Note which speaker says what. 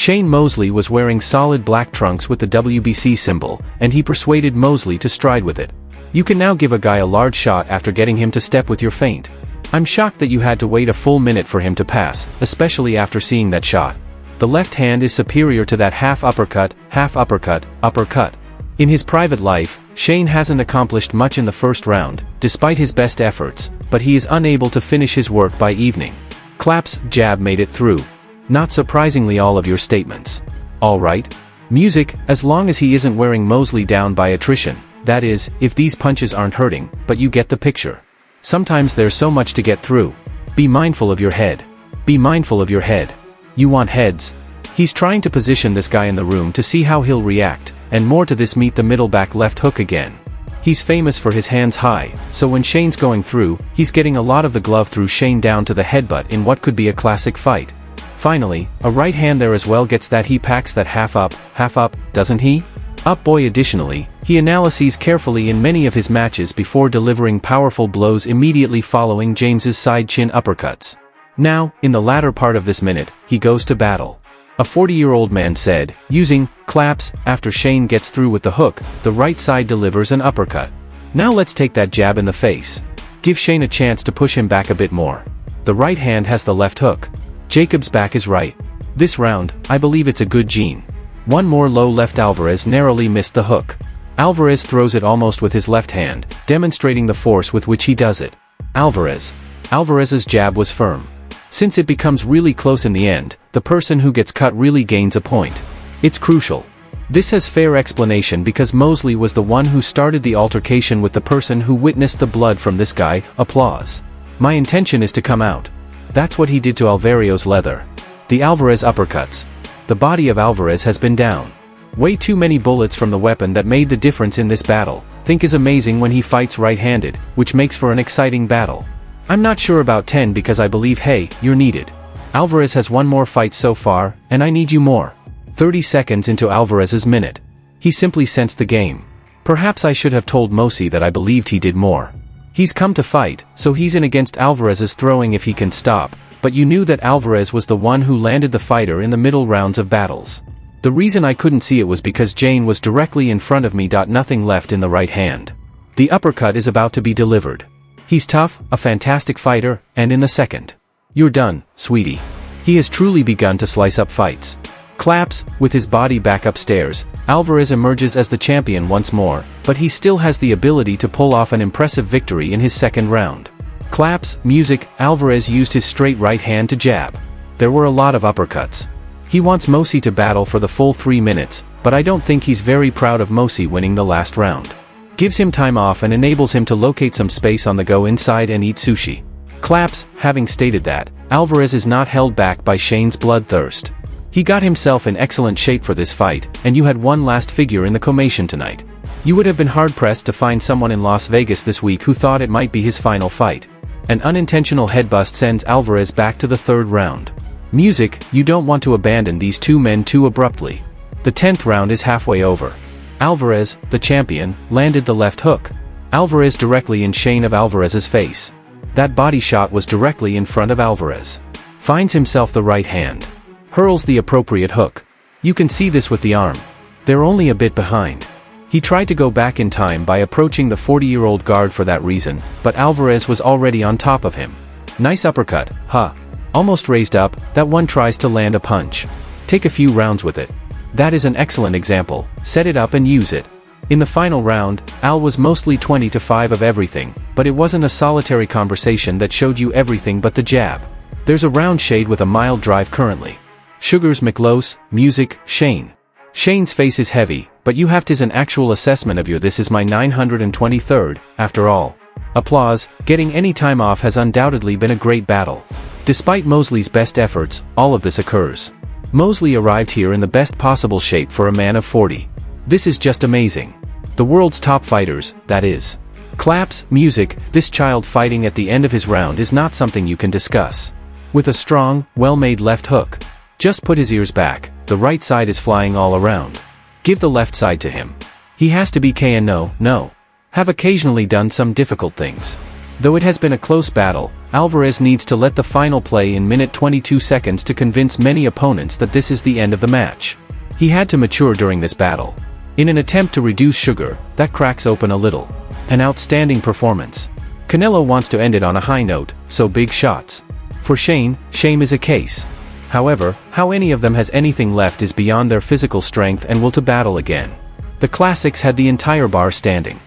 Speaker 1: Shane Mosley was wearing solid black trunks with the WBC symbol, and he persuaded Mosley to stride with it. You can now give a guy a large shot after getting him to step with your feint. I'm shocked that you had to wait a full minute for him to pass, especially after seeing that shot. The left hand is superior to that half uppercut, uppercut. In his private life, Shane hasn't accomplished much in the first round, despite his best efforts, but he is unable to finish his work by evening. Claps, jab made it through. Not surprisingly, all of your statements. Alright. Music, as long as he isn't wearing Mosley down by attrition, that is, if these punches aren't hurting, but you get the picture. Sometimes there's so much to get through. Be mindful of your head. Be mindful of your head. You want heads. He's trying to position this guy in the room to see how he'll react, and more to this, meet the middle back left hook again. He's famous for his hands high, so when Shane's going through, he's getting a lot of the glove through Shane down to the headbutt in what could be a classic fight. Finally, a right hand there as well gets that. He packs that half up, doesn't he? Up boy. Additionally, he analyses carefully in many of his matches before delivering powerful blows immediately following James's side chin uppercuts. Now, in the latter part of this minute, he goes to battle. A 40-year-old man said, using claps, after Shane gets through with the hook, the right side delivers an uppercut. Now let's take that jab in the face. Give Shane a chance to push him back a bit more. The right hand has the left hook. Jacob's back is right. This round, I believe it's a good gene. One more low left. Alvarez narrowly missed the hook. Alvarez throws it almost with his left hand, demonstrating the force with which he does it. Alvarez's jab was firm. Since it becomes really close in the end, the person who gets cut really gains a point. It's crucial. This has fair explanation because Mosley was the one who started the altercation with the person who witnessed the blood from this guy. Applause. My intention is to come out. That's what he did to Alvarez's leather. The Alvarez uppercuts. The body of Alvarez has been down. Way too many bullets from the weapon that made the difference in this battle. Think is amazing when he fights right-handed, which makes for an exciting battle. I'm not sure about 10 because I believe, hey, you're needed. Alvarez has one more fight so far, and I need you more. 30 seconds into Alvarez's minute. He simply sensed the game. Perhaps I should have told Mosi that I believed he did more. He's come to fight, so he's in against Alvarez's throwing if he can stop, but you knew that Alvarez was the one who landed the fighter in the middle rounds of battles. The reason I couldn't see it was because Jane was directly in front of me. Nothing left in the right hand. The uppercut is about to be delivered. He's tough, a fantastic fighter, and in the second. You're done, sweetie. He has truly begun to slice up fights. Claps, with his body back upstairs, Alvarez emerges as the champion once more, but he still has the ability to pull off an impressive victory in his second round. Claps, music, Alvarez used his straight right hand to jab. There were a lot of uppercuts. He wants Mosi to battle for the full 3 minutes, but I don't think he's very proud of Mosi winning the last round. Gives him time off and enables him to locate some space on the go inside and eat sushi. Claps, having stated that, Alvarez is not held back by Shane's bloodthirst. He got himself in excellent shape for this fight, and you had one last figure in the commission tonight. You would have been hard-pressed to find someone in Las Vegas this week who thought it might be his final fight. An unintentional headbust sends Alvarez back to the third round. Music, you don't want to abandon these two men too abruptly. The 10th round is halfway over. Alvarez, the champion, landed the left hook. Alvarez directly in Shane of Alvarez's face. That body shot was directly in front of Alvarez. Finds himself the right hand. Hurls the appropriate hook. You can see this with the arm. They're only a bit behind. He tried to go back in time by approaching the 40-year-old guard for that reason, but Alvarez was already on top of him. Nice uppercut, huh? Almost raised up, that one tries to land a punch. Take a few rounds with it. That is an excellent example, set it up and use it. In the final round, Al was mostly 20-5 of everything, but it wasn't a solitary conversation that showed you everything but the jab. There's a round shade with a mild drive currently. Sugars McLose, music, Shane. Shane's face is heavy, but you have tis an actual assessment of your this is my 923rd, after all. Applause, getting any time off has undoubtedly been a great battle. Despite Mosley's best efforts, all of this occurs. Mosley arrived here in the best possible shape for a man of 40. This is just amazing. The world's top fighters, that is. Claps, music, this child fighting at the end of his round is not something you can discuss. With a strong, well-made left hook. Just put his ears back, the right side is flying all around. Give the left side to him. He has to be no. Have occasionally done some difficult things. Though it has been a close battle, Alvarez needs to let the final play in minute 22 seconds to convince many opponents that this is the end of the match. He had to mature during this battle. In an attempt to reduce sugar, that cracks open a little. An outstanding performance. Canelo wants to end it on a high note, so big shots. For Shane, shame is a case. However, how any of them has anything left is beyond their physical strength and will to battle again. The classics had the entire bar standing.